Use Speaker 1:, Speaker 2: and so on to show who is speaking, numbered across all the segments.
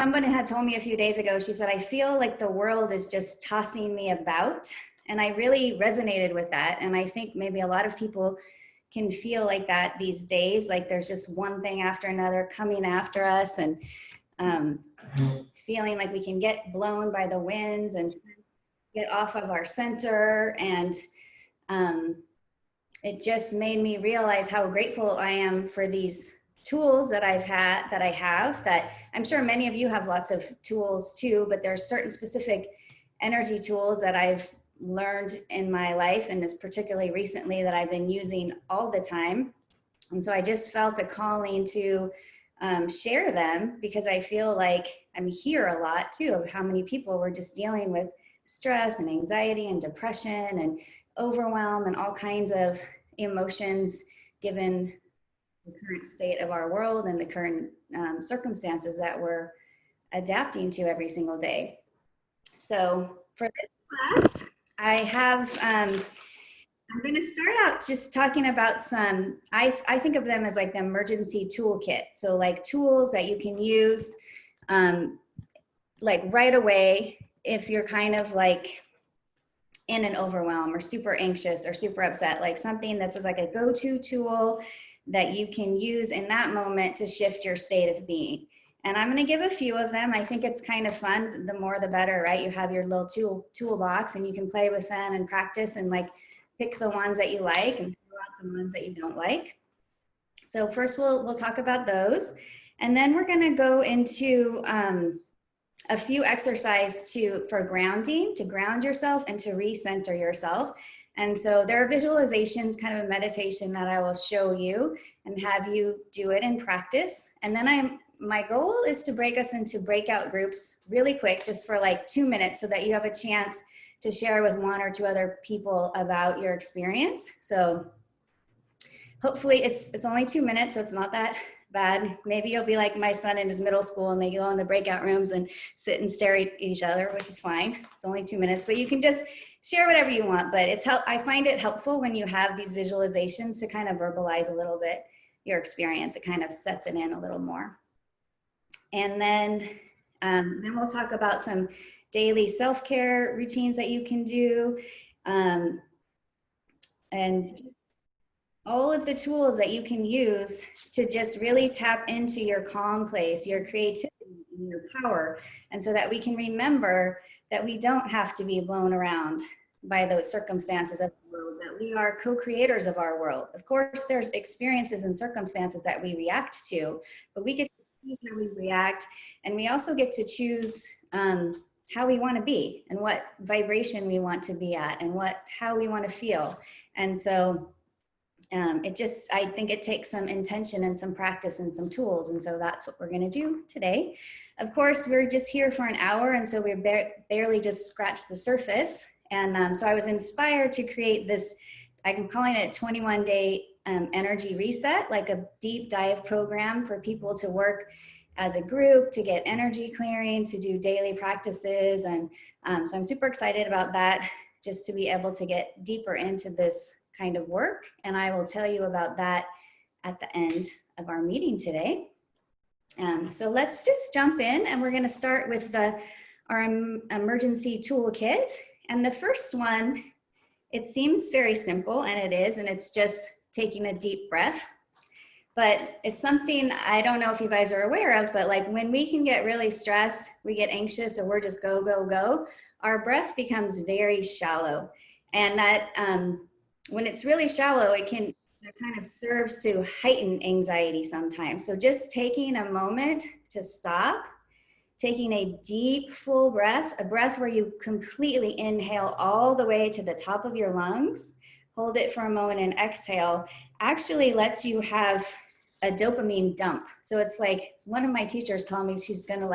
Speaker 1: Someone had told me a few days ago, she said, I feel like the world is just tossing me about. And I really resonated with that. And I think maybe a lot of people can feel like that these days, like there's just one thing after another coming after us, and feeling like we can get blown by the winds and get off of our center. And it just made me realize how grateful I am for these tools that I have, that I'm sure many of you have lots of tools too, but there's certain specific energy tools that I've learned in my life, and is particularly recently, that I've been using all the time. And so I just felt a calling to share them, because I feel like I'm here a lot too of how many people were just dealing with stress and anxiety and depression and overwhelm and all kinds of emotions, given the current state of our world and the current circumstances that we're adapting to every single day. So for this class, I have, I'm going to start out just talking about some, I think of them as like the emergency toolkit. So like tools that you can use like right away if you're kind of like in an overwhelm or super anxious or super upset, like something that's like a go-to tool that you can use in that moment to shift your state of being. And I'm going to give a few of them. I think it's kind of fun. The more the better, right? You have your little toolbox and you can play with them and practice and like pick the ones that you like and throw out the ones that you don't like. So first we'll talk about those. And then we're going to go into a few exercises for grounding, to ground yourself and to recenter yourself. And so there are visualizations, kind of a meditation that I will show you and have you do it in practice. And then my goal is to break us into breakout groups really quick, just for like 2 minutes, so that you have a chance to share with 1 or 2 other people about your experience. So hopefully it's only 2 minutes, so it's not that bad. Maybe you'll be like my son in his middle school and they go in the breakout rooms and sit and stare at each other, which is fine. It's only 2 minutes, but you can just share whatever you want. But I find it helpful when you have these visualizations to kind of verbalize a little bit your experience. It kind of sets it in a little more. And then we'll talk about some daily self-care routines that you can do, and all of the tools that you can use to just really tap into your calm place, your creativity, and your power. And so that we can remember that we don't have to be blown around by those circumstances of the world, that we are co-creators of our world. Of course, there's experiences and circumstances that we react to, but we get to choose how we react. And we also get to choose how we want to be and what vibration we want to be at and how we want to feel. And so I think it takes some intention and some practice and some tools. And so that's what we're going to do today. Of course, we're just here for an hour. And so we're barely just scratched the surface. And so I was inspired to create this, I'm calling it 21-day energy reset, like a deep dive program for people to work as a group, to get energy clearing, to do daily practices. And so I'm super excited about that, just to be able to get deeper into this kind of work. And I will tell you about that at the end of our meeting today. So let's just jump in, and we're going to start with our emergency toolkit. And the first one, it seems very simple, and it is, and it's just taking a deep breath. But it's something I don't know if you guys are aware of, but like when we can get really stressed, we get anxious, or we're just go, go, go, our breath becomes very shallow. And that when it's really shallow, it kind of serves to heighten anxiety sometimes. So just taking a moment to stop, taking a deep, full breath, a breath where you completely inhale all the way to the top of your lungs, hold it for a moment and exhale, actually lets you have a dopamine dump. So it's like, one of my teachers told me she's gonna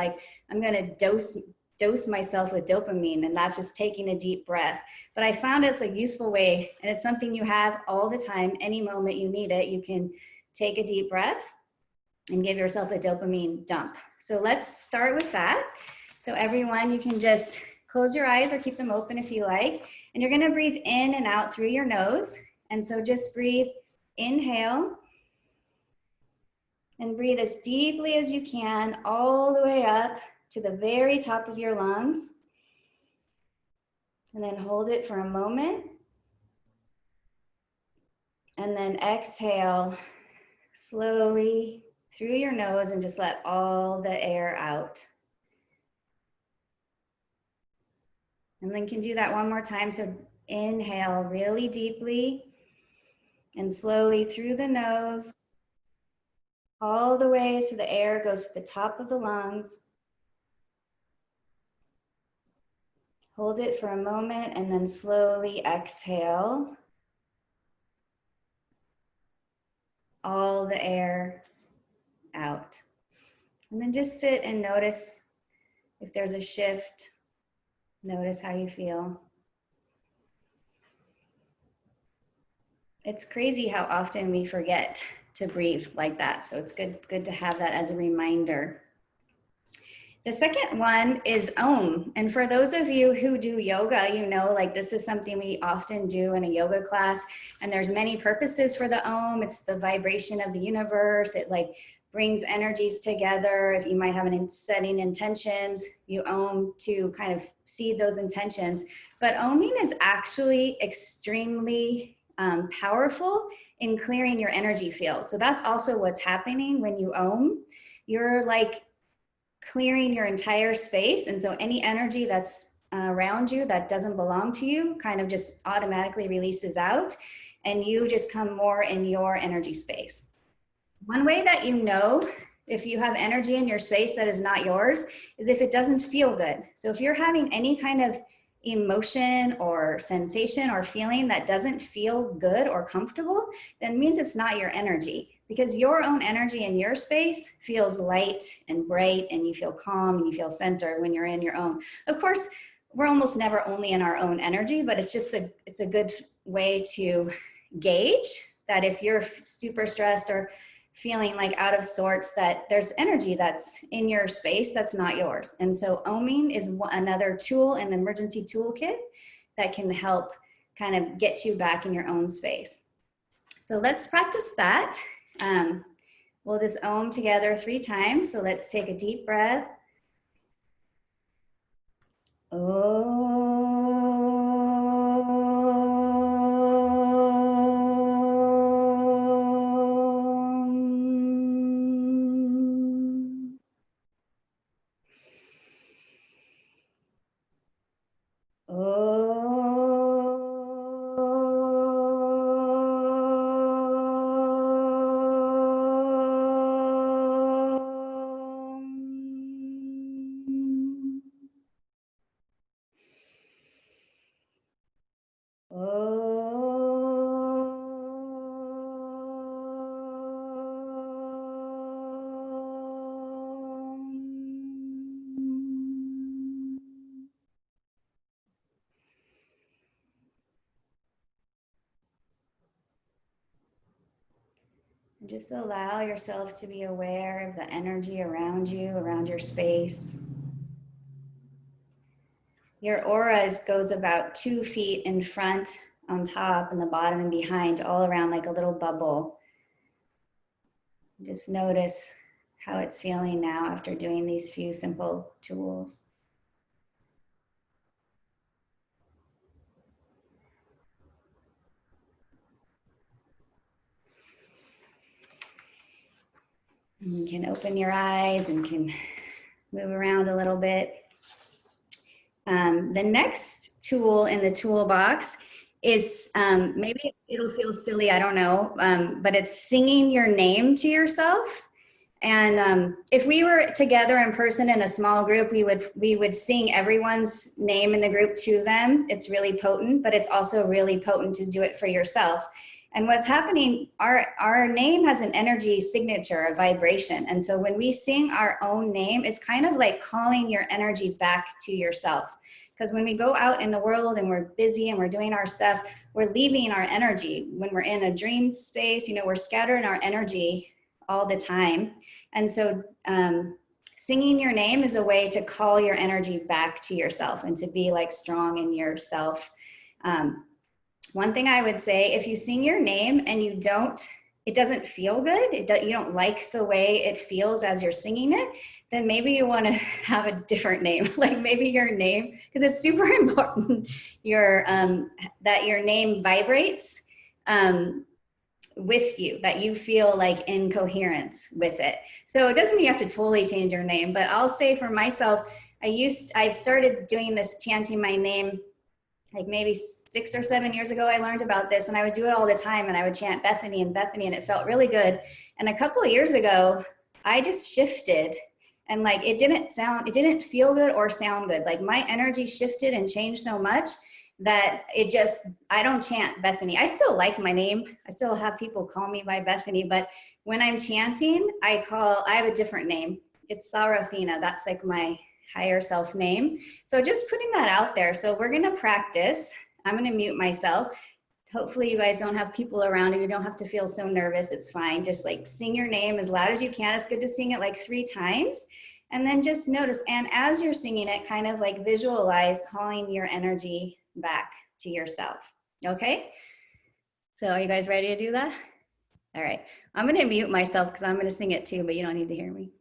Speaker 1: I'm gonna dose myself with dopamine, and that's just taking a deep breath. But I found it's a useful way, and it's something you have all the time. Any moment you need it, you can take a deep breath and give yourself a dopamine dump. So let's start with that. So everyone, you can just close your eyes or keep them open if you like. And you're gonna breathe in and out through your nose. And so just breathe, inhale, and breathe as deeply as you can, all the way up to the very top of your lungs. And then hold it for a moment. And then exhale slowly through your nose and just let all the air out. And then you can do that one more time. So inhale really deeply and slowly through the nose, all the way so the air goes to the top of the lungs. Hold it for a moment and then slowly exhale all the air out. And then just sit and notice if there's a shift. Notice how you feel. It's crazy how often we forget to breathe like that. So it's good to have that as a reminder. The second one is Om. And for those of you who do yoga, you know, like this is something we often do in a yoga class. And there's many purposes for the Om. It's the vibration of the universe. It like brings energies together. If you might have setting intentions, you Om to kind of see those intentions. But Oming is actually extremely powerful in clearing your energy field. So that's also what's happening when you Om. You're like clearing your entire space. And so any energy that's around you that doesn't belong to you kind of just automatically releases out, and you just come more in your energy space. One way that you know if you have energy in your space that is not yours is if it doesn't feel good. So if you're having any kind of emotion or sensation or feeling that doesn't feel good or comfortable, then it means it's not your energy, because your own energy in your space feels light and bright, and you feel calm and you feel centered when you're in your own. Of course, we're almost never only in our own energy, but it's a good way to gauge that if you're super stressed or feeling like out of sorts, that there's energy that's in your space that's not yours. And so Oming is another tool in the emergency toolkit that can help kind of get you back in your own space. So let's practice that. We'll just Om together 3 times. So let's take a deep breath. Just allow yourself to be aware of the energy around you, around your space. Your aura goes about 2 feet in front, on top, and the bottom and behind, all around like a little bubble. Just notice how it's feeling now after doing these few simple tools. You can open your eyes and can move around a little bit. The next tool in the toolbox is, maybe it'll feel silly, I don't know, but it's singing your name to yourself. And if we were together in person in a small group, we would sing everyone's name in the group to them. It's really potent, but it's also really potent to do it for yourself. And what's happening, our name has an energy signature, a vibration. And so when we sing our own name, it's kind of like calling your energy back to yourself. Because when we go out in the world and we're busy and we're doing our stuff, we're leaving our energy. When we're in a dream space, you know, we're scattering our energy all the time. And so singing your name is a way to call your energy back to yourself and to be like strong in yourself. One thing I would say, if you sing your name and you don't it doesn't feel good, you don't like the way it feels as you're singing it, then maybe you want to have a different name. Like maybe your name, because it's super important that your name vibrates with you, that you feel like in coherence with it. So it doesn't mean you have to totally change your name, but I'll say for myself, I started doing this, chanting my name, like maybe 6 or 7 years ago. I learned about this, and I would do it all the time, and I would chant Bethany and Bethany, and it felt really good. And a couple of years ago, I just shifted, and like it didn't feel good or sound good. Like my energy shifted and changed so much that I don't chant Bethany. I still like my name. I still have people call me by Bethany, but when I'm chanting, I have a different name. It's Sarafina. That's like my higher self name. So just putting that out there. So we're going to practice. I'm going to mute myself. Hopefully you guys don't have people around and you don't have to feel so nervous. It's fine. Just like sing your name as loud as you can. It's good to sing it like 3 times. And then just notice, and as you're singing it, kind of like visualize calling your energy back to yourself. Okay? So are you guys ready to do that? All right. I'm going to mute myself because I'm going to sing it too, but you don't need to hear me.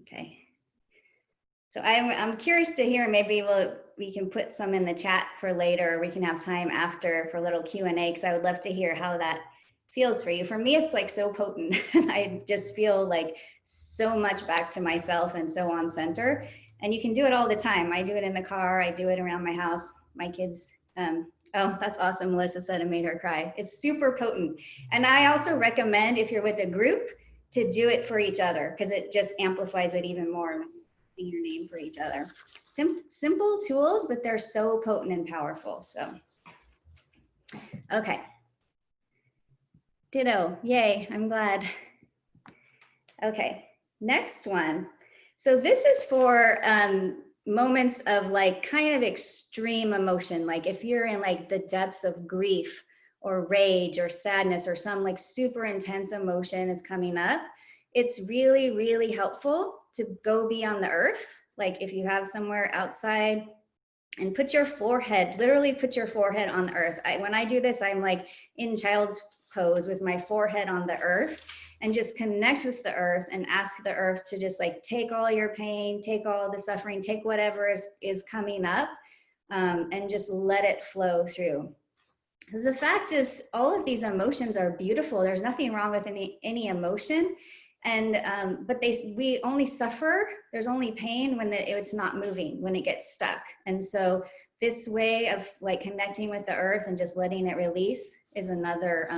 Speaker 1: Okay. So I'm curious to hear, maybe we can put some in the chat for later, or we can have time after for a little Q&A, because I would love to hear how that feels for you. For me, it's like so potent. I just feel like so much back to myself and so on center. And you can do it all the time. I do it in the car. I do it around my house. My kids, oh, that's awesome. Melissa said it made her cry. It's super potent. And I also recommend, if you're with a group, to do it for each other, because it just amplifies it even more. Your name for each other. Simple tools, but they're so potent and powerful. So, okay. Ditto. Yay. I'm glad. Okay. Next one. So this is for moments of like kind of extreme emotion. Like if you're in like the depths of grief or rage or sadness, or some like super intense emotion is coming up, it's really, really helpful to go be on the earth. Like if you have somewhere outside, and put your forehead, literally put your forehead on the earth. When I do this, I'm like in child's pose with my forehead on the earth, and just connect with the earth and ask the earth to just like take all your pain, take all the suffering, take whatever is coming up, and just let it flow through. Because the fact is, all of these emotions are beautiful. There's nothing wrong with any emotion. And but we only suffer, there's only pain when it's not moving, when it gets stuck. And so this way of like connecting with the earth and just letting it release is another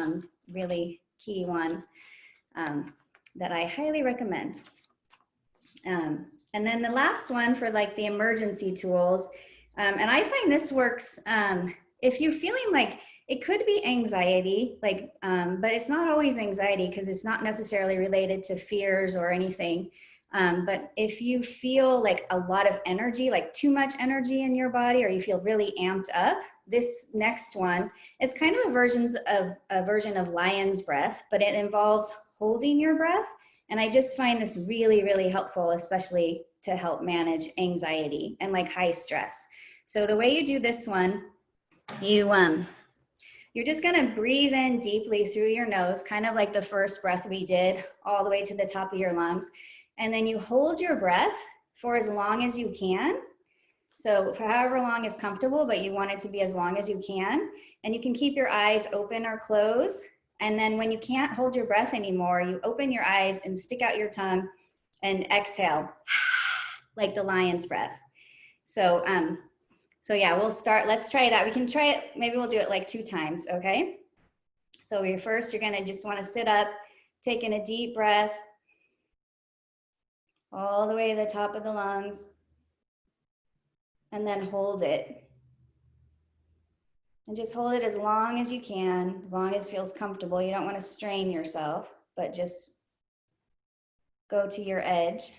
Speaker 1: really key one that I highly recommend. And then the last one for like the emergency tools, and I find this works if you're feeling like, it could be anxiety, like, but it's not always anxiety, because it's not necessarily related to fears or anything. But if you feel like a lot of energy, like too much energy in your body, or you feel really amped up, this next one, it's kind of a version of lion's breath, but it involves holding your breath. And I just find this really, really helpful, especially to help manage anxiety and like high stress. So the way you do this one, you're just gonna breathe in deeply through your nose, kind of like the first breath we did, all the way to the top of your lungs. And then you hold your breath for as long as you can. So for however long is comfortable, but you want it to be as long as you can. And you can keep your eyes open or closed. And then when you can't hold your breath anymore, you open your eyes and stick out your tongue and exhale, like the lion's breath. So yeah, let's try that. We can try it, maybe we'll do it like 2 times, okay? So you're gonna just wanna sit up, Taking a deep breath all the way to the top of the lungs, and then hold it. And just hold it as long as you can, as long as it feels comfortable. You don't want to strain yourself, but just go to your edge.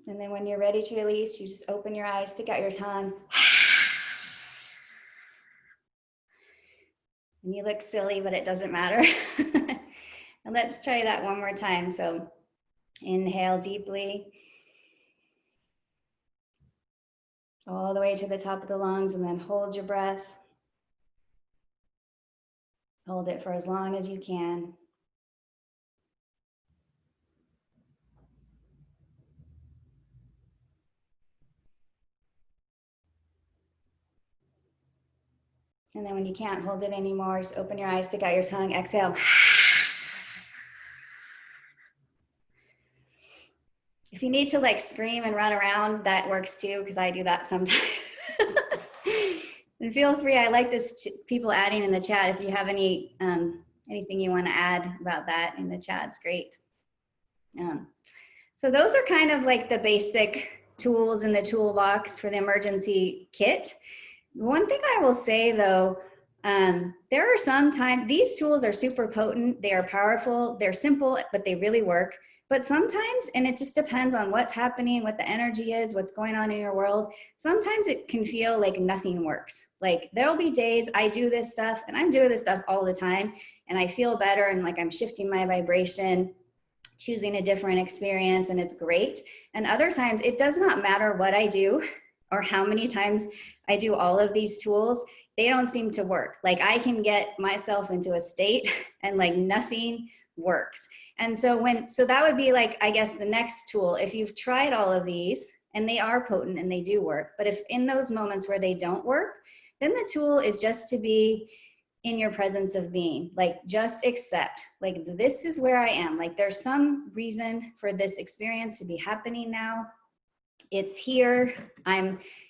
Speaker 1: And then when you're ready to release, you just open your eyes, stick out your tongue. And you look silly, but it doesn't matter. And let's try that one more time. So inhale deeply, all the way to the top of the lungs, and then hold your breath. Hold it for as long as you can. And then when you can't hold it anymore, just open your eyes, stick out your tongue, exhale. If you need to like scream and run around, that works too, because I do that sometimes. And feel free, I like this, people adding in the chat, if you have any anything you want to add about that in the chat, it's great. So those are kind of like the basic tools in the toolbox for the emergency kit. One thing I will say though, there are some times, these tools are super potent, they are powerful, they're simple, but they really work. But sometimes, and it just depends on what's happening, what the energy is, what's going on in your world, sometimes it can feel like nothing works. Like there'll be days I do this stuff, and I'm doing this stuff all the time, and I feel better, and like I'm shifting my vibration, choosing a different experience, and it's great. And other times it does not matter what I do or how many times I do all of these tools, they don't seem to work. Like I can get myself into a state and like nothing works. And so so that would be like, I guess the next tool, if you've tried all of these and they are potent and they do work, but if in those moments where they don't work, then the tool is just to be in your presence of being, like just accept, like this is where I am, like there's some reason for this experience to be happening now. It's here.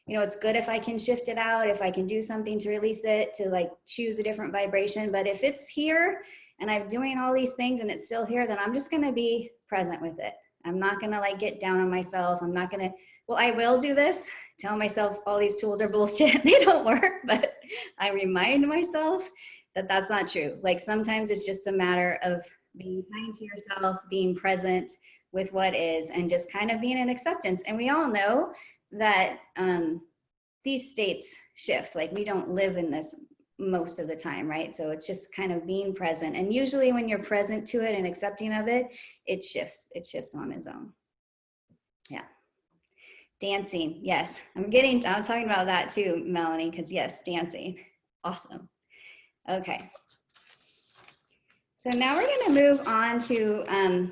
Speaker 1: It's good if I can shift it out, if I can do something to release it, to like choose a different vibration. But if it's here and I'm doing all these things and it's still here, then I'm just going to be present with it. I'm not going to like get down on myself. I'm not going to, well, I will do this, tell myself all these tools are bullshit. They don't work, but I remind myself that that's not true. Like sometimes it's just a matter of being kind to yourself, being present with what is, and just kind of being in acceptance. And we all know that these states shift. Like we don't live in this most of the time, right? So it's just kind of being present. And usually when you're present to it and accepting of it, it shifts on its own. Yeah. Dancing, yes. I'm talking about that too, Melanie, because yes, dancing, awesome. Okay. So now we're going to move on to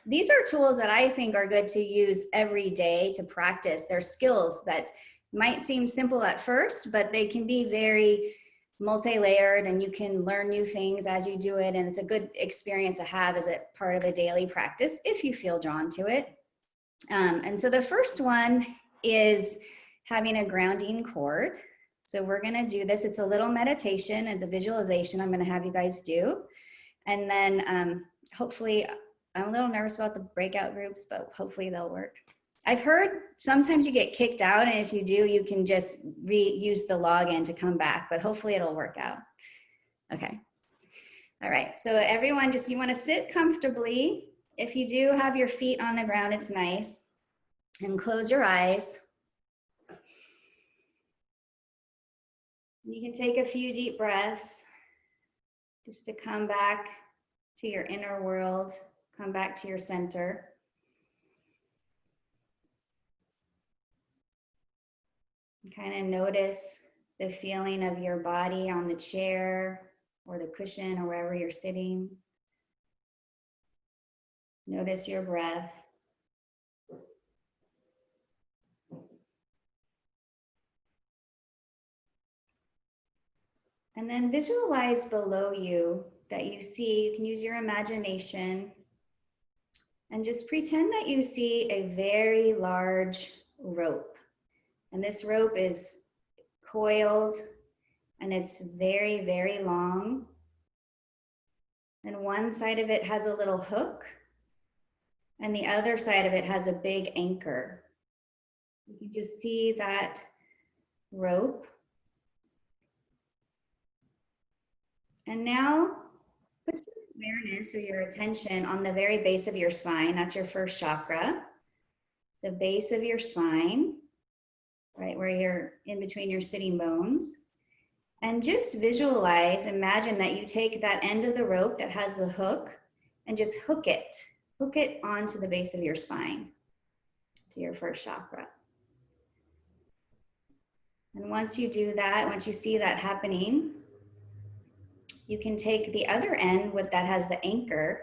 Speaker 1: these are tools that I think are good to use every day to practice. They're skills that might seem simple at first, but they can be very multi-layered, and you can learn new things as you do it. And it's a good experience to have as a part of a daily practice if you feel drawn to it. And so the first one is having a grounding cord. So we're going to do this. It's a little meditation and the visualization I'm going to have you guys do. And then hopefully, I'm a little nervous about the breakout groups, but hopefully they'll work. I've heard sometimes you get kicked out, and if you do, you can just use the login to come back, but hopefully it'll work out. Okay. All right. So everyone, you want to sit comfortably. If you do have your feet on the ground, it's nice. And close your eyes. You can take a few deep breaths just to come back to your inner world, come back to your center. Kind of notice the feeling of your body on the chair or the cushion or wherever you're sitting. Notice your breath. And then visualize below you that you see, you can use your imagination, And just pretend that you see a very large rope. And this rope is coiled and it's very, very long. And one side of it has a little hook and the other side of it has a big anchor. You can just see that rope. And now put your awareness or your attention on the very base of your spine. That's your first chakra. The base of your spine, right where you're in between your sitting bones. And just visualize, imagine that you take that end of the rope that has the hook and just hook it onto the base of your spine, to your first chakra. And once you do that, once you see that happening, you can take the other end that has the anchor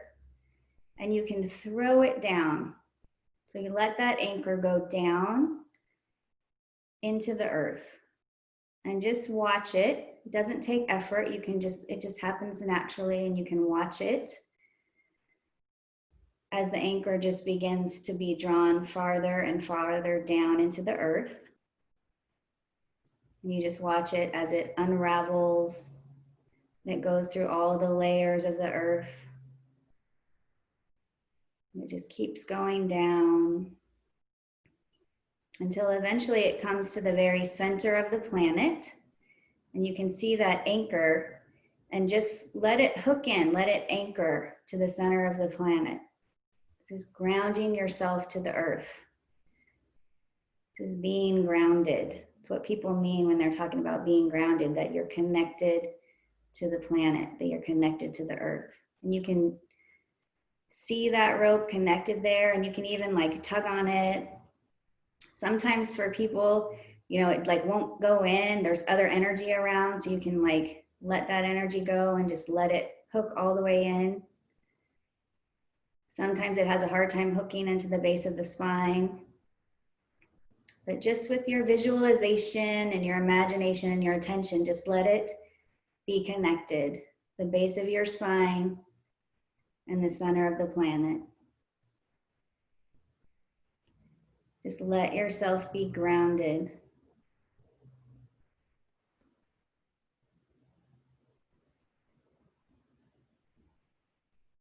Speaker 1: and you can throw it down. So you let that anchor go down into the earth and just watch it. It doesn't take effort. It just happens naturally and you can watch it as the anchor just begins to be drawn farther and farther down into the earth. And you just watch it as it unravels. And it goes through all the layers of the earth. And it just keeps going down until eventually it comes to the very center of the planet. And you can see that anchor and just let it hook in, let it anchor to the center of the planet. This is grounding yourself to the earth. This is being grounded. It's what people mean when they're talking about being grounded, that you're connected to the planet, that you're connected to the earth. And you can see that rope connected there and you can even like tug on it. Sometimes for people, you know, it like won't go in, there's other energy around, so you can like let that energy go and just let it hook all the way in. Sometimes it has a hard time hooking into the base of the spine. But just with your visualization and your imagination and your attention, just let it be connected. The base of your spine and the center of the planet. Just let yourself be grounded.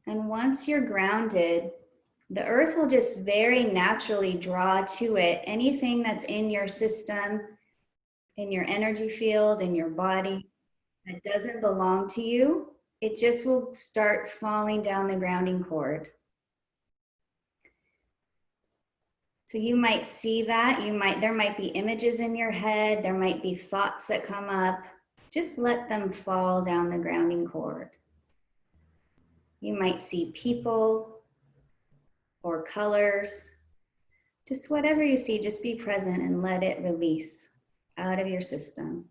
Speaker 1: And once you're grounded, the earth will just very naturally draw to it anything that's in your system, in your energy field, in your body that doesn't belong to you. It just will start falling down the grounding cord. So you might see that, there might be images in your head, there might be thoughts that come up. Just let them fall down the grounding cord. You might see people or colors. Just whatever you see, just be present and let it release out of your system.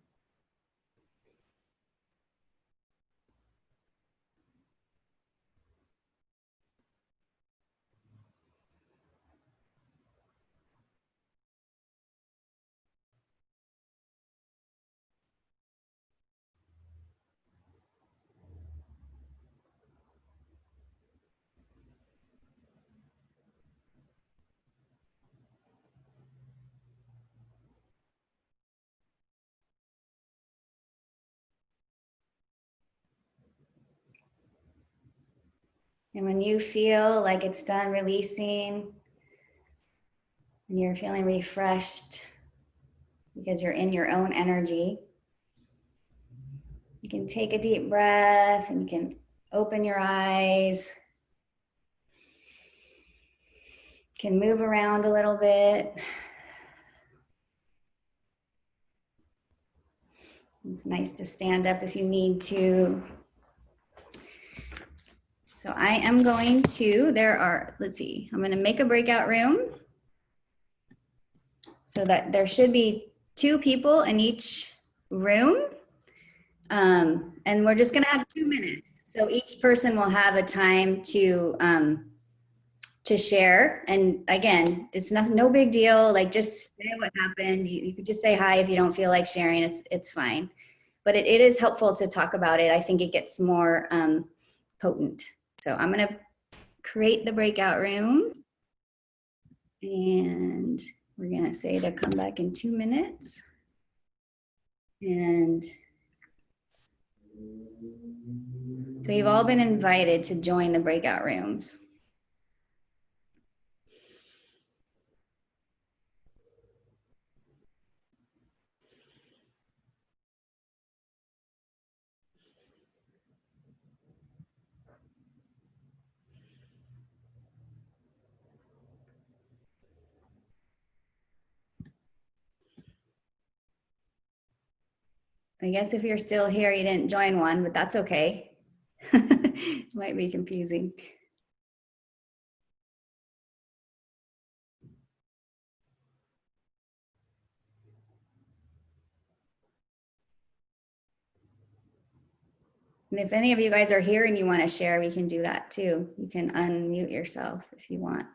Speaker 1: And when you feel like it's done releasing, and you're feeling refreshed because you're in your own energy, you can take a deep breath and you can open your eyes. You can move around a little bit. It's nice to stand up if you need to. So I am going to, let's see, I'm going to make a breakout room so that there should be 2 people in each room. And we're just going to have 2 minutes. So each person will have a time to share. And again, it's no big deal. Like just say what happened. You could just say hi if you don't feel like sharing. It's fine. But it is helpful to talk about it. I think it gets more potent. So I'm going to create the breakout rooms. And we're going to say to come back in 2 minutes. And so you've all been invited to join the breakout rooms. I guess if you're still here, you didn't join one, but that's okay. It might be confusing. And if any of you guys are here and you want to share, we can do that too. You can unmute yourself if you want.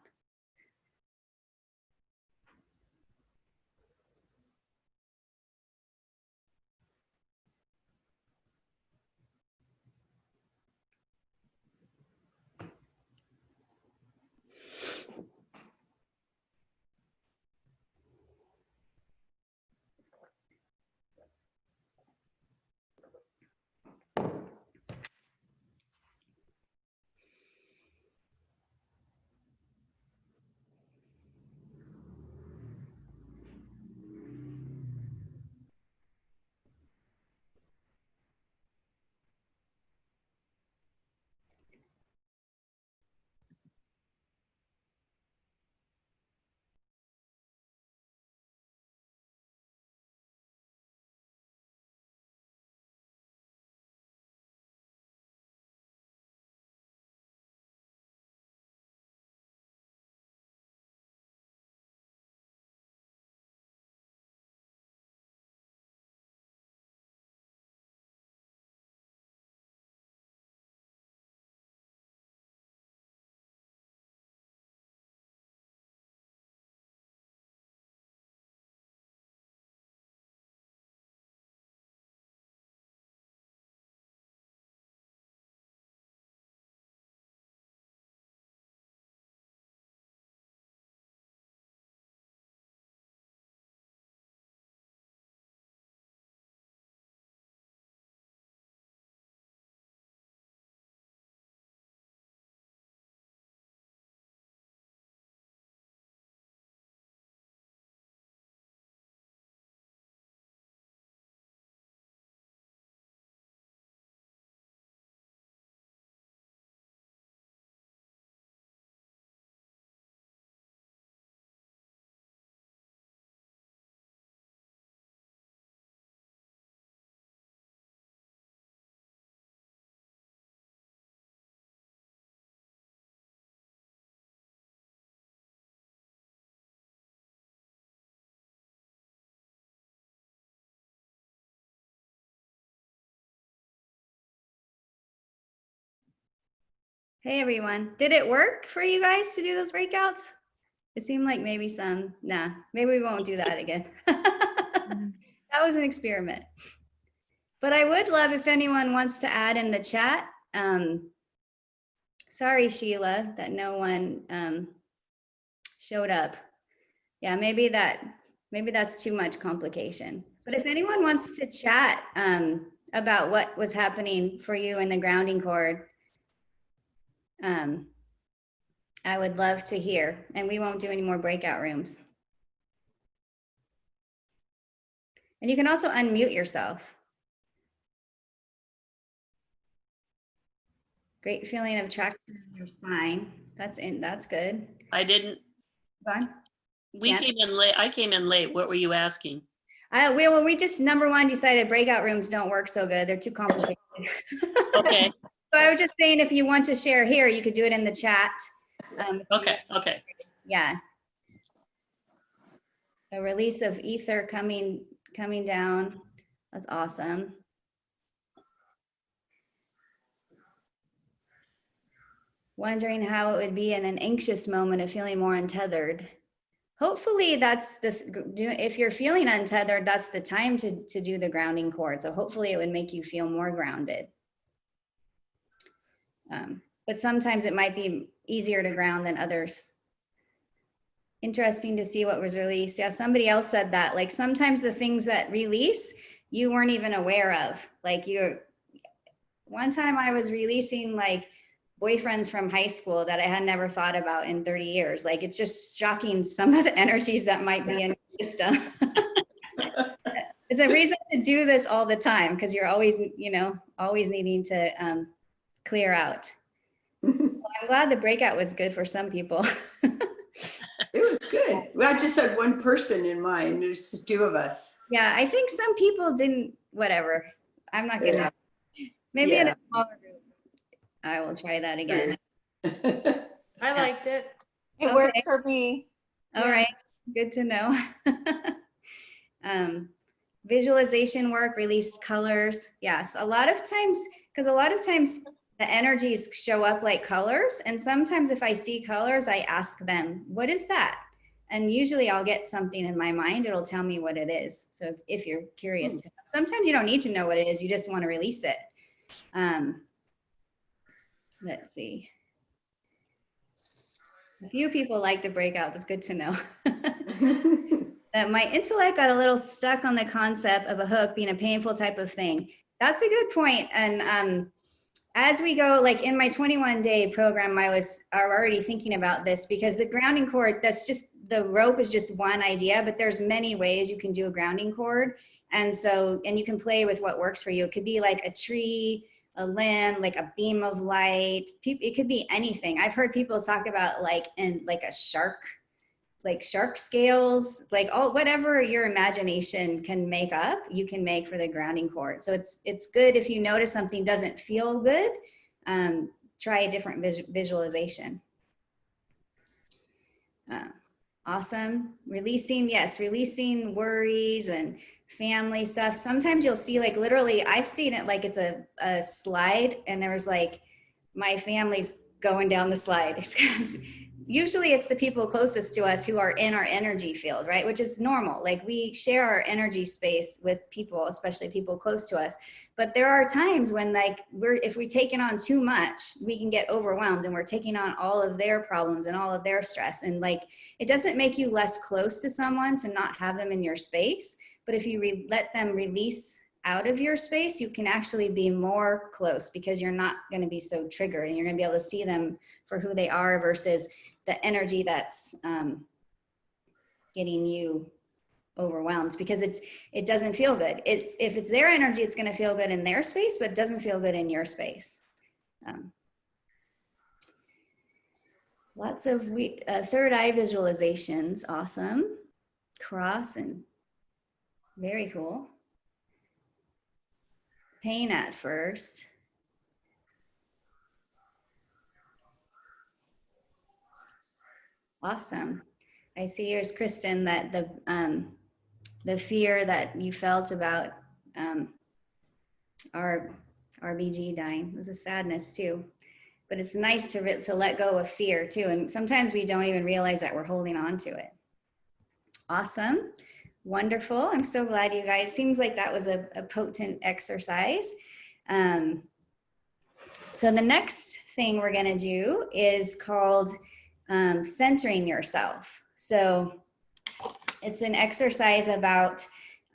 Speaker 1: Hey everyone, did it work for you guys to do those breakouts? It seemed like maybe some, nah, maybe we won't do that again. That was an experiment. But I would love if anyone wants to add in the chat. Sorry, Sheila, that no one showed up. Yeah, maybe that's too much complication. But if anyone wants to chat about what was happening for you in the grounding cord, I would love to hear, and we won't do any more breakout rooms. And you can also unmute yourself. Great feeling of traction in your spine. That's good.
Speaker 2: I didn't.
Speaker 1: Go on.
Speaker 2: We came in late. I came in late. What were you asking?
Speaker 1: We just, number one, decided breakout rooms don't work so good. They're too complicated.
Speaker 2: Okay.
Speaker 1: So I was just saying, if you want to share here, you could do it in the chat.
Speaker 2: Okay. Okay.
Speaker 1: Yeah. A release of ether coming down. That's awesome. Wondering how it would be in an anxious moment of feeling more untethered. Hopefully that's if you're feeling untethered, that's the time to do the grounding cord. So hopefully it would make you feel more grounded. but sometimes it might be easier to ground than others. Interesting to see what was released. Yeah, somebody else said that, like sometimes the things that release you weren't even aware of. Like one time I was releasing like boyfriends from high school that I had never thought about in 30 years. Like it's just shocking some of the energies that might be in your system. It's a reason to do this all the time because you're always, always needing to clear out. Well, I'm glad the breakout was good for some people.
Speaker 3: It was good. Well, I just had one person in mind. There's the two of us.
Speaker 1: Yeah, I think some people didn't, whatever. I'm not gonna,
Speaker 3: Yeah.
Speaker 1: maybe in
Speaker 3: Yeah.
Speaker 1: a smaller group. I will try that again.
Speaker 4: I liked it.
Speaker 5: It
Speaker 1: Okay.
Speaker 5: worked for me.
Speaker 1: All right, good to know. Visualization work, released colors. Yes, a lot of times, because a lot of times the energies show up like colors. And sometimes if I see colors, I ask them, what is that? And usually I'll get something in my mind. It'll tell me what it is. So if you're curious, to know. Sometimes you don't need to know what it is. You just want to release it. Let's see. A few people like the breakout. That's good to know. That my intellect got a little stuck on the concept of a hook being a painful type of thing. That's a good point. And as we go, like in my 21-day program, I was already thinking about this because the grounding cord, that's just, the rope is just one idea, but there's many ways you can do a grounding cord. And so, and you can play with what works for you. It could be like a tree, a limb, like a beam of light. It could be anything. I've heard people talk about like a shark, like shark scales, like whatever your imagination can make up, you can make for the grounding cord. So it's good if you notice something doesn't feel good, try a different visualization. Awesome. Releasing worries and family stuff. Sometimes you'll see like literally, I've seen it like it's a slide and there was like my family's going down the slide. Usually it's the people closest to us who are in our energy field, right? Which is normal. Like we share our energy space with people, especially people close to us. But there are times when like if we're taking on too much, we can get overwhelmed and we're taking on all of their problems and all of their stress. And like, it doesn't make you less close to someone to not have them in your space. But if you let them release out of your space, you can actually be more close because you're not going to be so triggered and you're going to be able to see them for who they are versus the energy that's getting you overwhelmed because it doesn't feel good. If it's their energy, it's going to feel good in their space, but it doesn't feel good in your space. Lots of third eye visualizations. Awesome. Cross and very cool. Pain at first. Awesome. I see here's Kristen that the fear that you felt about our RBG dying was a sadness too. But it's nice to let go of fear too. And sometimes we don't even realize that we're holding on to it. Awesome. Wonderful. I'm so glad you guys, seems like that was a potent exercise. So the next thing we're gonna do is called centering yourself. So it's an exercise about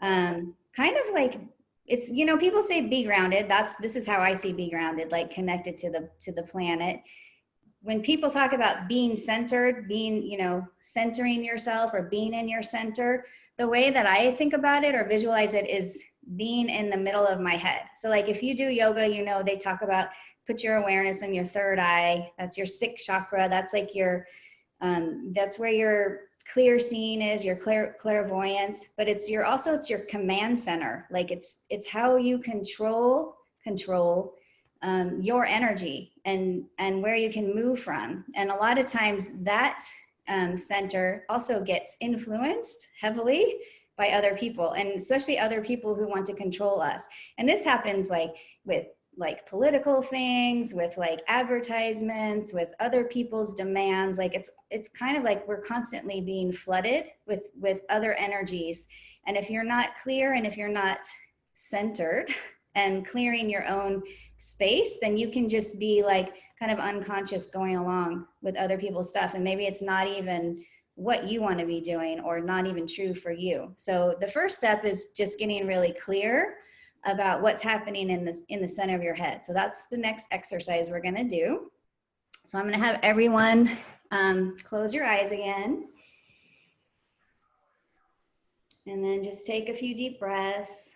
Speaker 1: kind of like, it's, people say be grounded. This is how I see be grounded, like connected to the planet. When people talk about being centered, centering yourself or being in your center, the way that I think about it or visualize it is being in the middle of my head. So like if you do yoga, they talk about put your awareness in your third eye. That's your sixth chakra. That's like your, that's where your clear seeing is, your clairvoyance, but it's your command center. Like it's how you control your energy and where you can move from. And a lot of times that center also gets influenced heavily by other people, and especially other people who want to control us. And this happens like with like political things, with like advertisements, with other people's demands. Like it's kind of like we're constantly being flooded with other energies. And if you're not clear and if you're not centered, and clearing your own space, then you can just be like kind of unconscious going along with other people's stuff. And maybe it's not even what you want to be doing or not even true for you. So the first step is just getting really clear about what's happening in the center of your head. So that's the next exercise we're going to do. So I'm going to have everyone close your eyes again. And then just take a few deep breaths.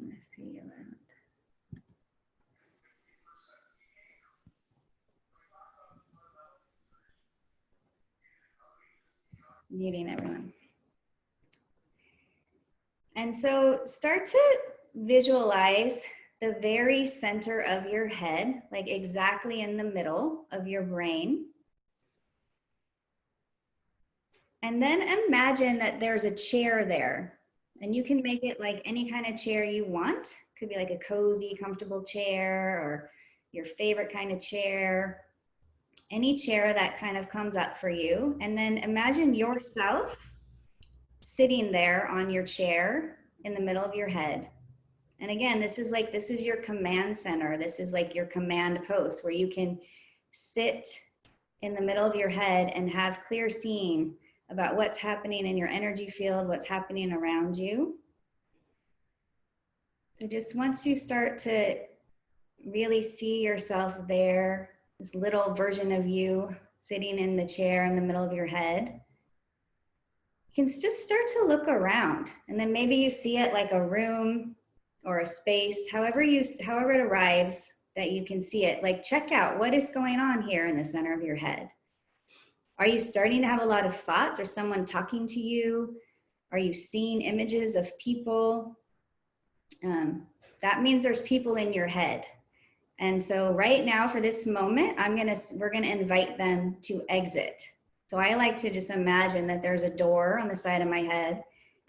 Speaker 1: Let's see. Muting everyone. And so start to visualize the very center of your head, like exactly in the middle of your brain. And then imagine that there's a chair there. And you can make it like any kind of chair you want. Could be like a cozy, comfortable chair or your favorite kind of chair. Any chair that kind of comes up for you. And then imagine yourself sitting there on your chair in the middle of your head. And again, this is your command center. This is like your command post where you can sit in the middle of your head and have clear seeing about what's happening in your energy field, what's happening around you. So just once you start to really see yourself there, this little version of you sitting in the chair in the middle of your head, you can just start to look around. And then maybe you see it like a room or a space, however it arrives that you can see it. Like check out what is going on here in the center of your head. Are you starting to have a lot of thoughts or someone talking to you? Are you seeing images of people? That means there's people in your head. And so right now for this moment, we're gonna invite them to exit. So I like to just imagine that there's a door on the side of my head,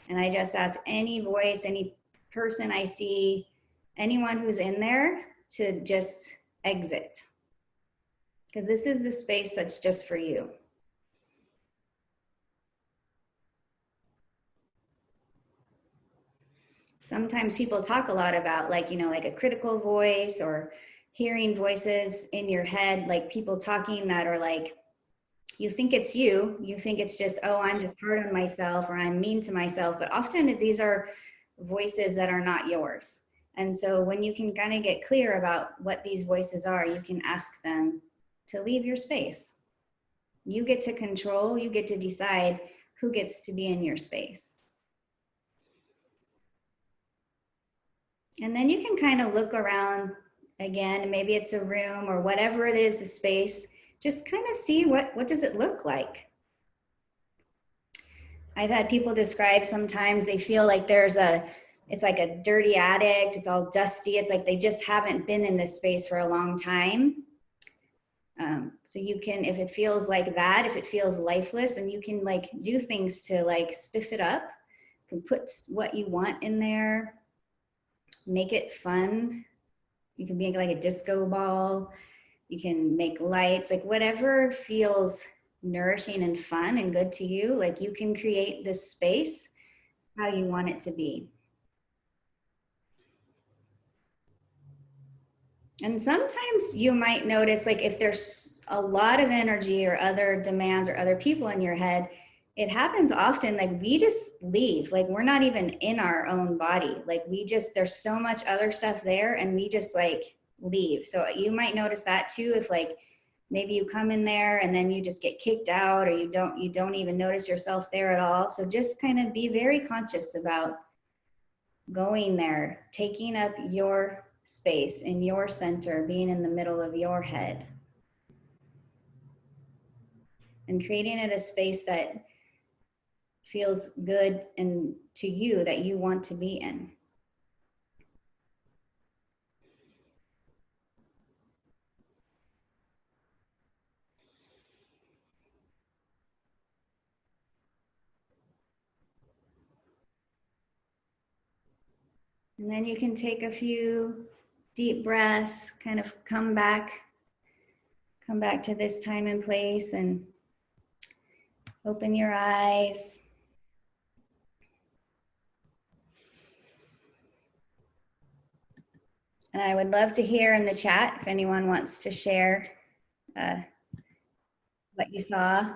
Speaker 1: and I just ask any voice, any person I see, anyone who's in there to just exit. Because this is the space that's just for you. Sometimes people talk a lot about like a critical voice or hearing voices in your head, like people talking that are like, you think it's you think it's just, oh, I'm just hard on myself or I'm mean to myself. But often these are voices that are not yours. And so when you can kind of get clear about what these voices are, you can ask them to leave your space. You get to control, you get to decide who gets to be in your space. And then you can kind of look around again, maybe it's a room or whatever it is, the space, just kind of see what does it look like? I've had people describe sometimes they feel like it's like a dirty attic, it's all dusty, it's like they just haven't been in this space for a long time. So you can, if it feels like that, if it feels lifeless, and you can like do things to like spiff it up, you can put what you want in there, make it fun. You can make like a disco ball. You can make lights, like whatever feels nourishing and fun and good to you. Like you can create this space how you want it to be. And sometimes you might notice, like if there's a lot of energy or other demands or other people in your head, it happens often, like we just leave, like we're not even in our own body. Like there's so much other stuff there and we just like leave. So you might notice that too, if like maybe you come in there and then you just get kicked out, or you don't even notice yourself there at all. So just kind of be very conscious about going there, taking up your space in your center, being in the middle of your head, and creating it a space that feels good and to you, that you want to be in. And then you can take a few deep breaths, kind of come back to this time and place, and open your eyes. And I would love to hear in the chat if anyone wants to share what you saw.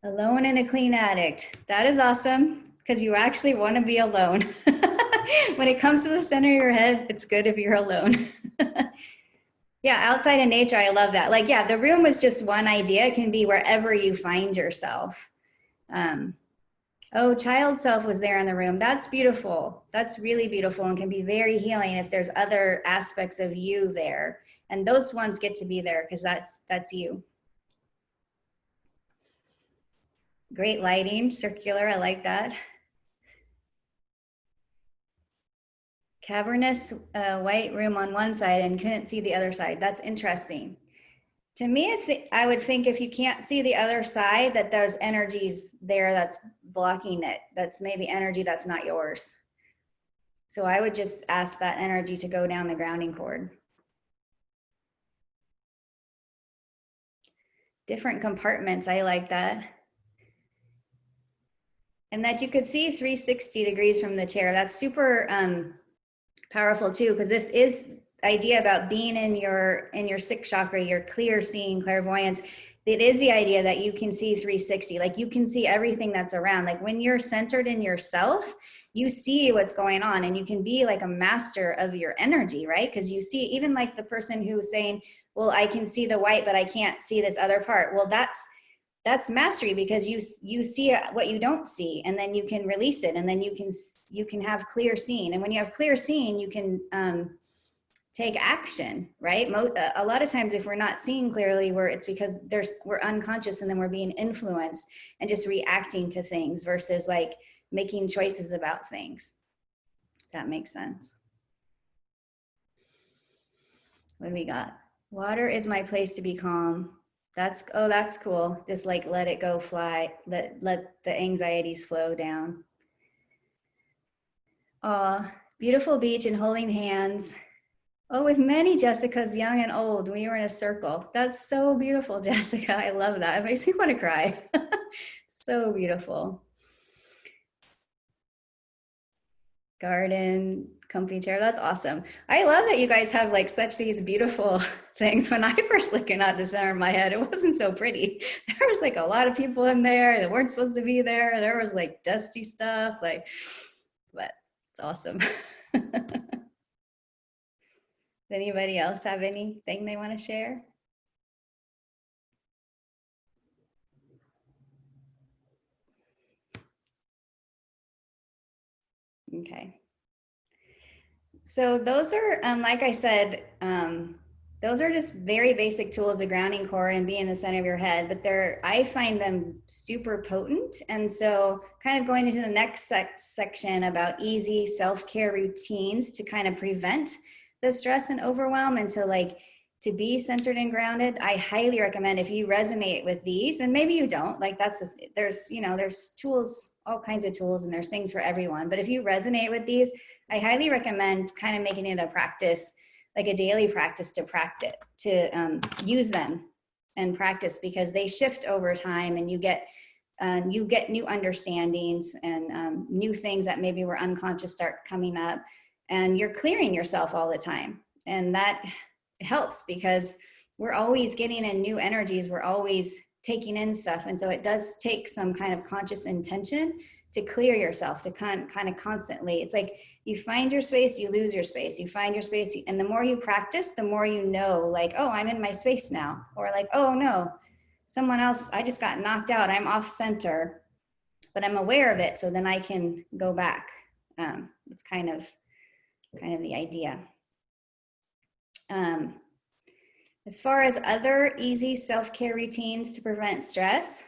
Speaker 1: Alone in a clean addict. That is awesome, because you actually want to be alone. When it comes to the center of your head, it's good if you're alone. Yeah, outside in nature, I love that. Like, yeah, the room was just one idea. It can be wherever you find yourself. Oh, child self was there in the room. That's beautiful. That's really beautiful and can be very healing if there's other aspects of you there. And those ones get to be there because that's you. Great lighting, circular, I like that. Cavernous white room on one side and couldn't see the other side. That's interesting. To me, I would think if you can't see the other side, that there's energies there that's blocking it. That's maybe energy that's not yours. So I would just ask that energy to go down the grounding cord. Different compartments, I like that. And that you could see 360 degrees from the chair. That's super powerful too, because this is idea about being in your sixth chakra, your clear seeing, clairvoyance. It is the idea that you can see 360, like you can see everything that's around. Like when you're centered in yourself, you see what's going on, and you can be like a master of your energy, right? Because you see, even like the person who's saying, well, I can see the white, but I can't see this other part. Well, that's mastery, because you see what you don't see, and then you can release it, and then you can have clear seeing. And when you have clear seeing, you can take action, right? A lot of times if we're not seeing clearly, it's because we're unconscious, and then we're being influenced and just reacting to things versus like making choices about things. If that makes sense. What do we got? Water is my place to be calm. That's cool. Just like let it go, fly. Let the anxieties flow down. Beautiful beach and holding hands. Oh, with many Jessicas, young and old, we were in a circle. That's so beautiful, Jessica. I love that. It makes me want to cry. So beautiful. Garden, comfy chair. That's awesome. I love that you guys have like such these beautiful things. When I first looking at the center of my head, it wasn't so pretty. There was like a lot of people in there that weren't supposed to be there. There was like dusty stuff, but it's awesome. Anybody else have anything they want to share? Okay. So those are, like I said, those are just very basic tools, the grounding cord and being in the center of your head, but I find them super potent. And so kind of going into the next section about easy self-care routines to kind of prevent the stress and overwhelm and to be centered and grounded. I highly recommend, if you resonate with these, and maybe you don't, like there's tools, all kinds of tools, and there's things for everyone. But if you resonate with these, I highly recommend kind of making it a practice, like a daily practice to use them and practice, because they shift over time, and you get new understandings and new things that maybe were unconscious start coming up, and you're clearing yourself all the time. And that helps because we're always getting in new energies. We're always taking in stuff. And so it does take some kind of conscious intention to clear yourself, to kind of constantly. It's like you find your space, you lose your space, you find your space. And the more you practice, the more you know, like, oh, I'm in my space now. Or like, oh no, someone else, I just got knocked out. I'm off center, but I'm aware of it. So then I can go back. It's kind of the idea. As far as other easy self-care routines to prevent stress,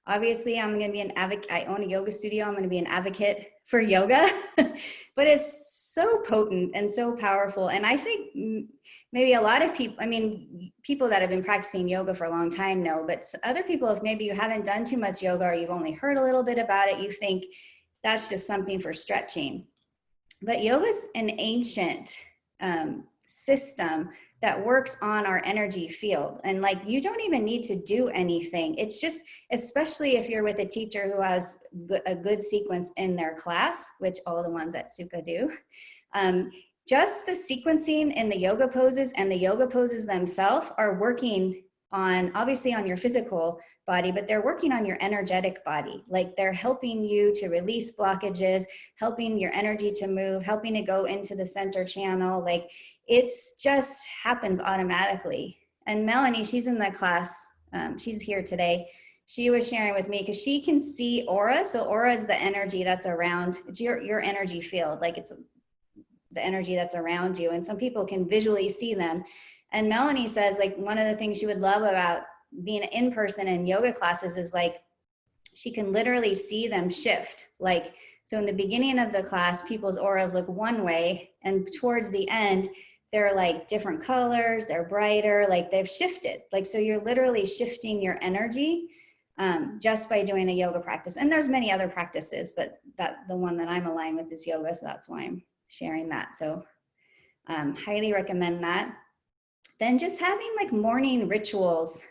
Speaker 1: obviously I'm going to be an advocate. I own a yoga studio. I'm going to be an advocate for yoga, but it's so potent and so powerful. And I think maybe a lot of people, I mean, people that have been practicing yoga for a long time know, but other people, if maybe you haven't done too much yoga or you've only heard a little bit about it, you think that's just something for stretching. But yoga is an ancient system that works on our energy field. And like, you don't even need to do anything. It's just, especially if you're with a teacher who has a good sequence in their class, which all the ones at Sukha do, just the sequencing in the yoga poses and the yoga poses themselves are working on, obviously on your physical body, but they're working on your energetic body. Like, they're helping you to release blockages, helping your energy to move, helping to go into the center channel. Like, it's just happens automatically. And Melanie, she's in the class, she's here today. She was sharing with me because she can see aura. So aura is the energy that's around, it's your energy field. Like, it's the energy that's around you. And some people can visually see them. And Melanie says, like, one of the things she would love about being in person in yoga classes is like, she can literally see them shift. Like, so in the beginning of the class, people's auras look one way, and towards the end, they're like different colors, they're brighter, like they've shifted. Like, so you're literally shifting your energy just by doing a yoga practice. And there's many other practices, but the one that I'm aligned with is yoga. So that's why I'm sharing that. So highly recommend that. Then just having like morning rituals,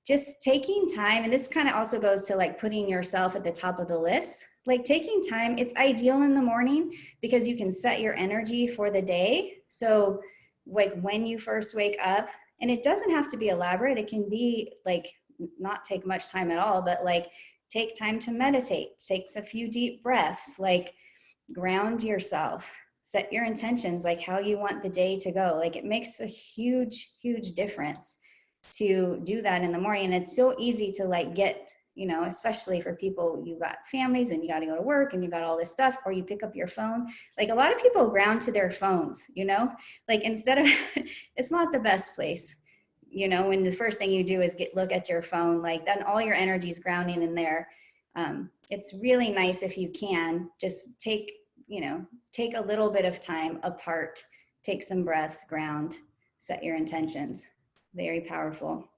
Speaker 1: just taking time, and this kind of also goes to like putting yourself at the top of the list. Like, taking time, it's ideal in the morning because you can set your energy for the day. So like when you first wake up, and it doesn't have to be elaborate. It can be like not take much time at all, but like take time to meditate, take a few deep breaths, like ground yourself, set your intentions, like how you want the day to go. Like, it makes a huge, huge difference to do that in the morning. And it's so easy to like get, you know, especially for people, you got families and you got to go to work and you got all this stuff, or you pick up your phone. Like, a lot of people ground to their phones, you know, like instead of, it's not the best place, you know, when the first thing you do is look at your phone, like then all your energy is grounding in there. It's really nice if you can just take a little bit of time apart, take some breaths, ground, set your intentions. Very powerful.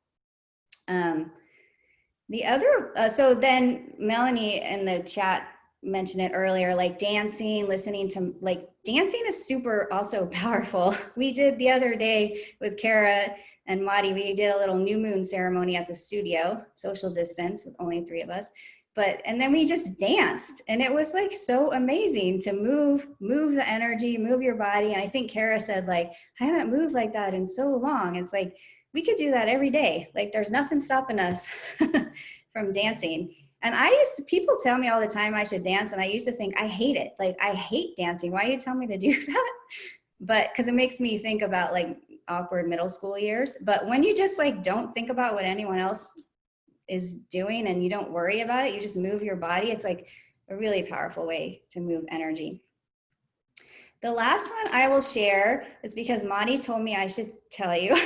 Speaker 1: The other, so then Melanie in the chat mentioned it earlier, like dancing, listening to, like, dancing is super also powerful. We did the other day with Kara and Madi, we did a little new moon ceremony at the studio, social distance with only 3 of us. And then we just danced, and it was like so amazing to move the energy, move your body. And I think Kara said, like, I haven't moved like that in so long. It's like, we could do that every day. Like, there's nothing stopping us from dancing. And people tell me all the time I should dance. And I used to think, I hate it. Like, I hate dancing. Why you tell me to do that? But because it makes me think about like awkward middle school years. But when you just like don't think about what anyone else is doing and you don't worry about it, you just move your body. It's like a really powerful way to move energy. The last one I will share is because Madi told me I should tell you.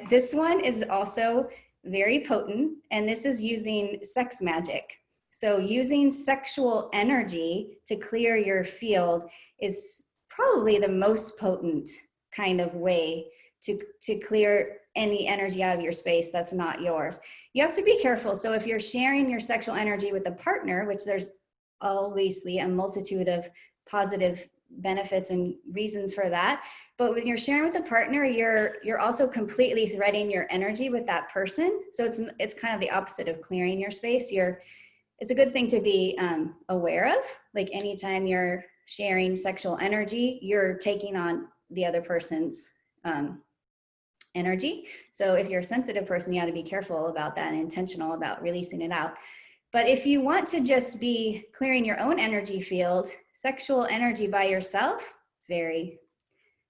Speaker 1: This one is also very potent, and this is using sex magic. So using sexual energy to clear your field is probably the most potent kind of way to clear any energy out of your space that's not yours. You have to be careful. So if you're sharing your sexual energy with a partner, which there's obviously a multitude of positive benefits and reasons for that, but when you're sharing with a partner, you're also completely threading your energy with that person. So it's kind of the opposite of clearing your space. It's a good thing to be aware of. Like, anytime you're sharing sexual energy, you're taking on the other person's energy. So if you're a sensitive person, you got to be careful about that and intentional about releasing it out. But if you want to just be clearing your own energy field, sexual energy by yourself, very,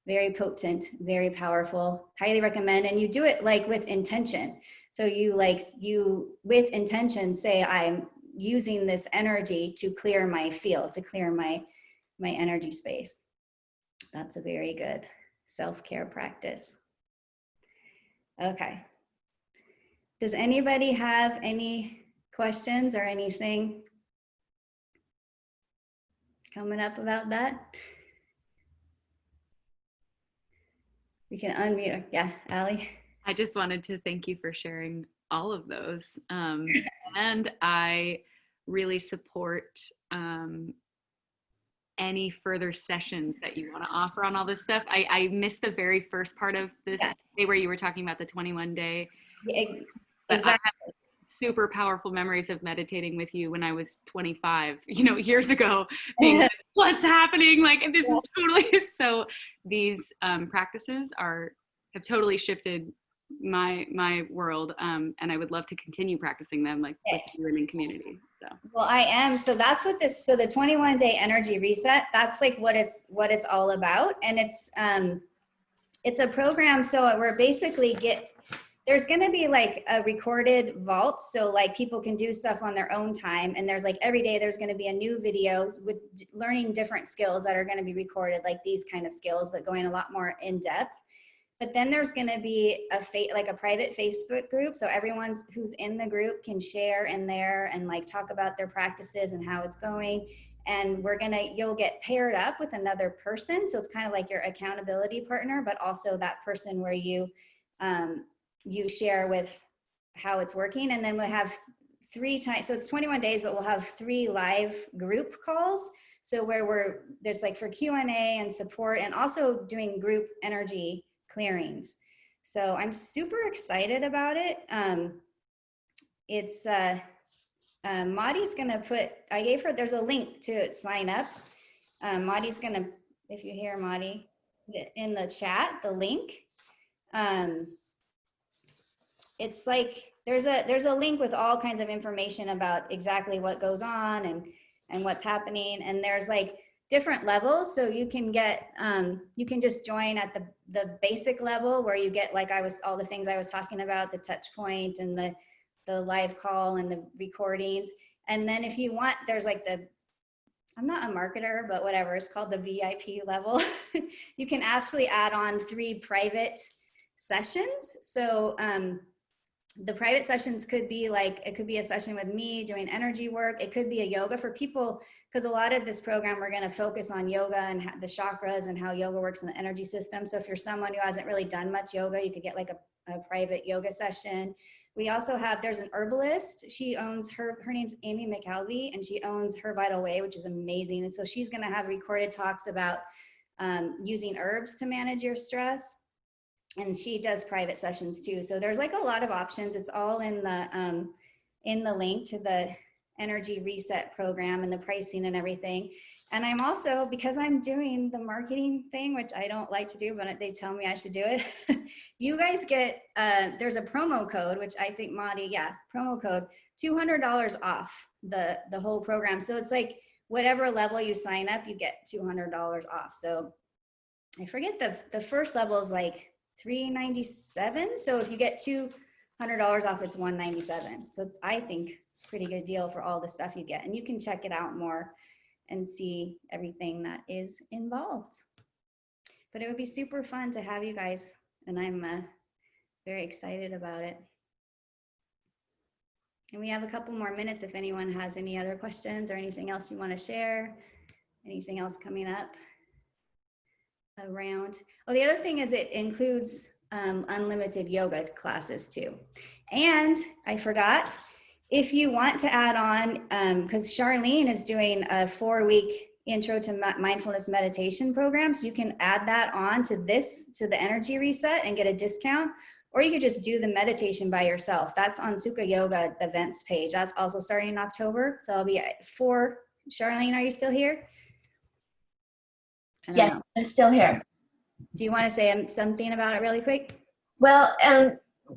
Speaker 1: very potent, very powerful, highly recommend. And you do it like with intention. So you with intention say, I'm using this energy to clear my field, to clear my energy space. That's a very good self-care practice. Okay. Does anybody have any questions or anything? coming up about that? We can unmute. Yeah, Allie.
Speaker 5: I just wanted to thank you for sharing all of those. And I really support any further sessions that you want to offer on all this stuff. I missed the very first part of this day where you were talking about the 21 day.
Speaker 1: Yeah,
Speaker 5: But
Speaker 1: exactly.
Speaker 5: I have super powerful memories of meditating with you when I was 25, years ago, being like, what's happening? Like, this is totally, so these practices have totally shifted my world. And I would love to continue practicing them with you and in community. So.
Speaker 1: Well, I am. So that's what so the 21 day energy reset, that's like what it's all about. And it's a program. So we're basically there's going to be like a recorded vault. So like people can do stuff on their own time. And there's like every day there's going to be a new videos with learning different skills that are going to be recorded, like these kind of skills, but going a lot more in depth. But then there's going to be a private Facebook group. So everyone who's in the group can share in there and like talk about their practices and how it's going. And you'll get paired up with another person. So it's kind of like your accountability partner, but also that person where you share with how it's working. And then we'll have 3 times, so it's 21 days, but we'll have 3 live group calls. So where there's like for Q&A and support, and also doing group energy clearings. So I'm super excited about it. It's Madi's gonna I gave her, there's a link to sign up. Madi's gonna, if you hear Madi, in the chat, the link. It's like, there's a link with all kinds of information about exactly what goes on and what's happening. And there's like different levels. So you can you can just join at the basic level where you get like all the things I was talking about, the touch point and the live call and the recordings. And then if you want, there's like I'm not a marketer, but whatever, it's called the VIP level. You can actually add on 3 private sessions. So the private sessions could be like, it could be a session with me doing energy work. It could be a yoga for people, because a lot of this program, we're going to focus on yoga and the chakras and how yoga works in the energy system. So if you're someone who hasn't really done much yoga, you could get like a private yoga session. We also there's an herbalist. She owns her name's Amy McAlvey, and she owns Her Vital Way, which is amazing. And so she's going to have recorded talks about using herbs to manage your stress. And she does private sessions too. So there's like a lot of options. It's all in the link to the energy reset program and the pricing and everything. And I'm also, because I'm doing the marketing thing, which I don't like to do, but they tell me I should do it. You guys get, there's a promo code, which I think promo code, $200 off the whole program. So it's like whatever level you sign up, you get $200 off. So I forget the first level is like $397. So if you get $200 off, it's $197. So it's, I think, pretty good deal for all the stuff you get. And you can check it out more and see everything that is involved. But it would be super fun to have you guys, and I'm very excited about it. And we have a couple more minutes if anyone has any other questions or anything else you want to share, anything else coming up around. Oh, the other thing is it includes unlimited yoga classes too. And I forgot, if you want to add on, because Charlene is doing a 4-week intro to mindfulness meditation program, so you can add that on to the energy reset and get a discount, or you could just do the meditation by yourself. That's on Sukha Yoga events page. That's also starting in October. So I'll be at 4. Charlene, are you still here?
Speaker 6: Yes, I'm still here.
Speaker 1: Do you want to say something about it really quick?
Speaker 6: Well,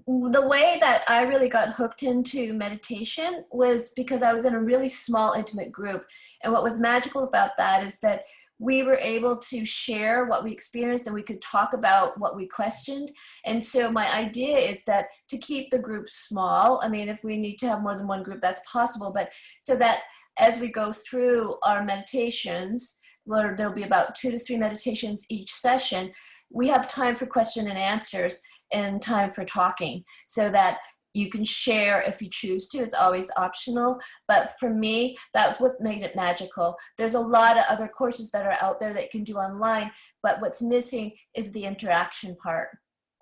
Speaker 6: the way that I really got hooked into meditation was because I was in a really small, intimate group. And what was magical about that is that we were able to share what we experienced and we could talk about what we questioned. And so my idea is that to keep the group small, I mean, if we need to have more than one group, that's possible, but so that as we go through our meditations, where there'll be about 2 to 3 meditations each session, we have time for question and answers and time for talking, so that You can share if you choose to. It's always optional. But for me, that's what made it magical. There's a lot of other courses that are out there that you can do online, but what's missing is the interaction part.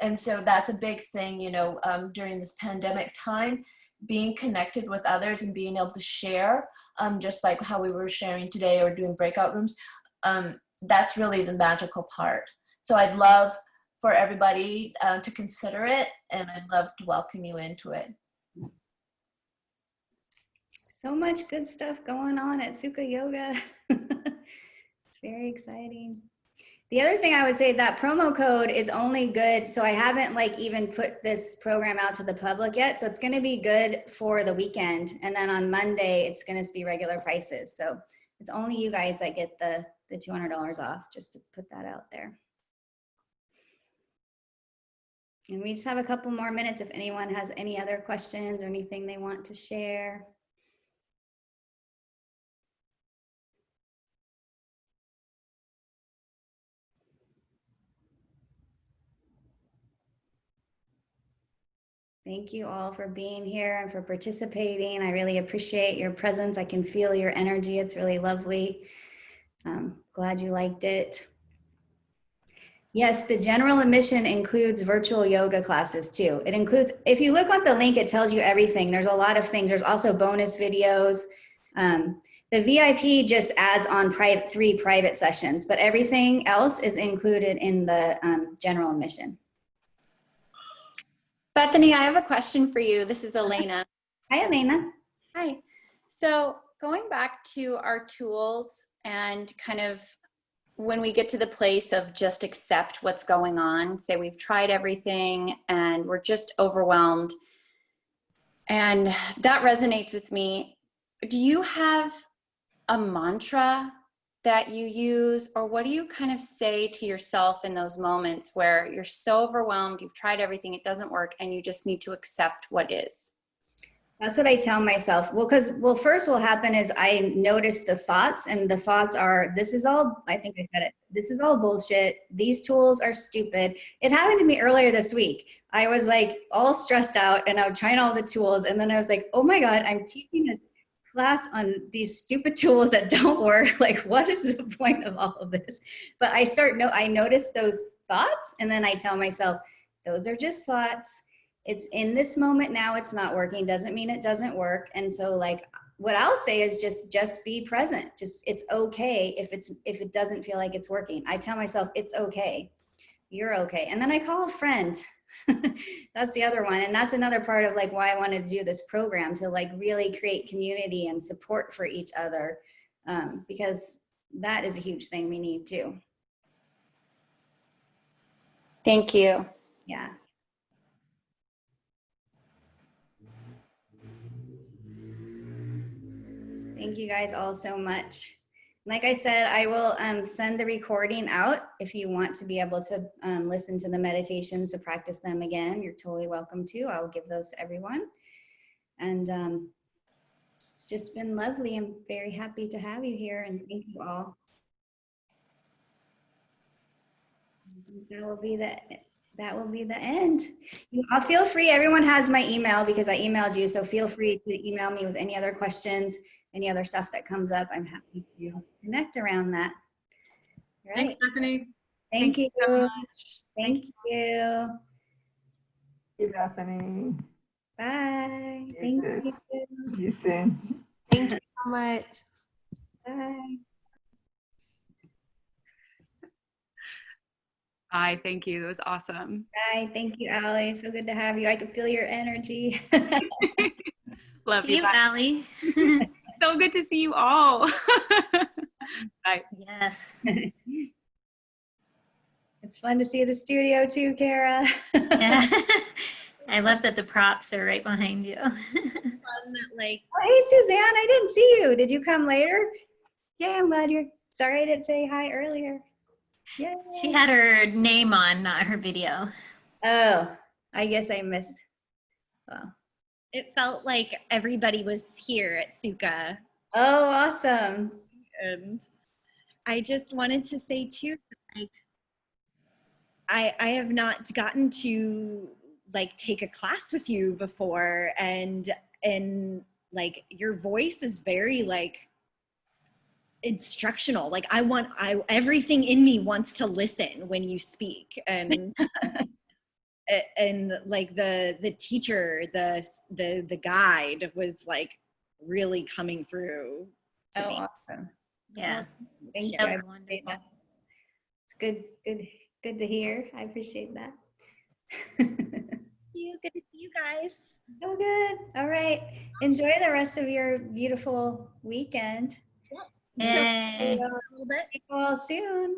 Speaker 6: And so that's a big thing, you know, during this pandemic time, being connected with others and being able to share, just like how we were sharing today or doing breakout rooms. That's really the magical part. So I'd love for everybody to consider it, and I'd love to welcome you into it.
Speaker 1: So much good stuff going on at Sukha Yoga. It's very exciting. The other thing I would say, that promo code is only good. So I haven't like even put this program out to the public yet. So it's going to be good for the weekend. And then on Monday, it's going to be regular prices. So it's only you guys that get the $200 off, just to put that out there. And we just have a couple more minutes if anyone has any other questions or anything they want to share. Thank you all for being here and for participating. I really appreciate your presence. I can feel your energy. It's really lovely. Glad you liked it. Yes, the general admission includes virtual yoga classes too. It includes, if you look at the link, it tells you everything. There's a lot of things. There's also bonus videos. The VIP just adds on 3 private sessions, but everything else is included in the general admission.
Speaker 7: Bethany, I have a question for you. This is Elena.
Speaker 1: Hi, Elena.
Speaker 7: Hi. So going back to our tools and kind of when we get to the place of just accept what's going on, say we've tried everything and we're just overwhelmed, and that resonates with me. Do you have a mantra that you use, or what do you kind of say to yourself in those moments where you're so overwhelmed, you've tried everything, it doesn't work, and you just need to accept what is?
Speaker 1: That's what I tell myself. Well, first what will happen is I notice the thoughts, and the thoughts are, this is all, I think I said it, this is all bullshit. These tools are stupid. It happened to me earlier this week. I was like all stressed out and I was trying all the tools. And then I was like, oh my God, I'm teaching a class on these stupid tools that don't work. Like, what is the point of all of this? But I notice those thoughts, and then I tell myself, those are just thoughts. It's in this moment now, it's not working, doesn't mean it doesn't work. And so like, what I'll say is just be present. It's okay if it doesn't feel like it's working. I tell myself, it's okay. You're okay. And then I call a friend. That's the other one. And that's another part of like why I wanted to do this program, to like really create community and support for each other, because that is a huge thing we need too.
Speaker 7: Thank you.
Speaker 1: Yeah. Thank you guys all so much. Like I said, I will send the recording out if you want to be able to listen to the meditations to practice them again. You're totally welcome to. I'll give those to everyone. And it's just been lovely. I'm very happy to have you here, and thank you all. That will be the end. I'll feel free. Everyone has my email because I emailed you, so feel free to email me with any other questions. Any other stuff that comes up, I'm happy to connect around that. Right.
Speaker 8: Thanks, Bethany.
Speaker 1: Thank you.
Speaker 5: So much.
Speaker 1: Thank you.
Speaker 9: Thank you, Bethany.
Speaker 1: Bye.
Speaker 9: You
Speaker 1: Thank
Speaker 9: too.
Speaker 1: you.
Speaker 9: See you soon.
Speaker 4: Thank you so much.
Speaker 1: Bye.
Speaker 5: Hi, thank you. It was awesome.
Speaker 1: Bye. Thank you, Allie. So good to have you. I can feel your energy.
Speaker 5: Love
Speaker 10: See you,
Speaker 5: Bye.
Speaker 10: Allie.
Speaker 5: So good to see you all. Bye.
Speaker 10: Yes.
Speaker 1: It's fun to see the studio too, Kara.
Speaker 10: Yeah. I love that the props are right behind you.
Speaker 1: Like, oh, hey, Suzanne, I didn't see you. Did you come later? Yeah, I'm glad you're, sorry I didn't say hi earlier. Yeah.
Speaker 10: She had her name on, not her video.
Speaker 1: Oh, I guess I missed. Well.
Speaker 11: It felt like everybody was here at Sukha.
Speaker 1: Oh, awesome.
Speaker 11: And I just wanted to say too, like, I have not gotten to like take a class with you before, and like your voice is very like instructional. Like everything in me wants to listen when you speak, and and like the teacher, the guide was like really coming through to me.
Speaker 1: Awesome.
Speaker 10: Yeah.
Speaker 1: Thank you.
Speaker 10: That
Speaker 1: I
Speaker 10: was
Speaker 1: appreciate
Speaker 10: wonderful.
Speaker 1: that. It's good to hear. I appreciate that.
Speaker 11: Thank you. Good to see you guys.
Speaker 1: So good. All right. Enjoy the rest of your beautiful weekend.
Speaker 10: Yay.
Speaker 11: A little bit.
Speaker 1: See you all soon.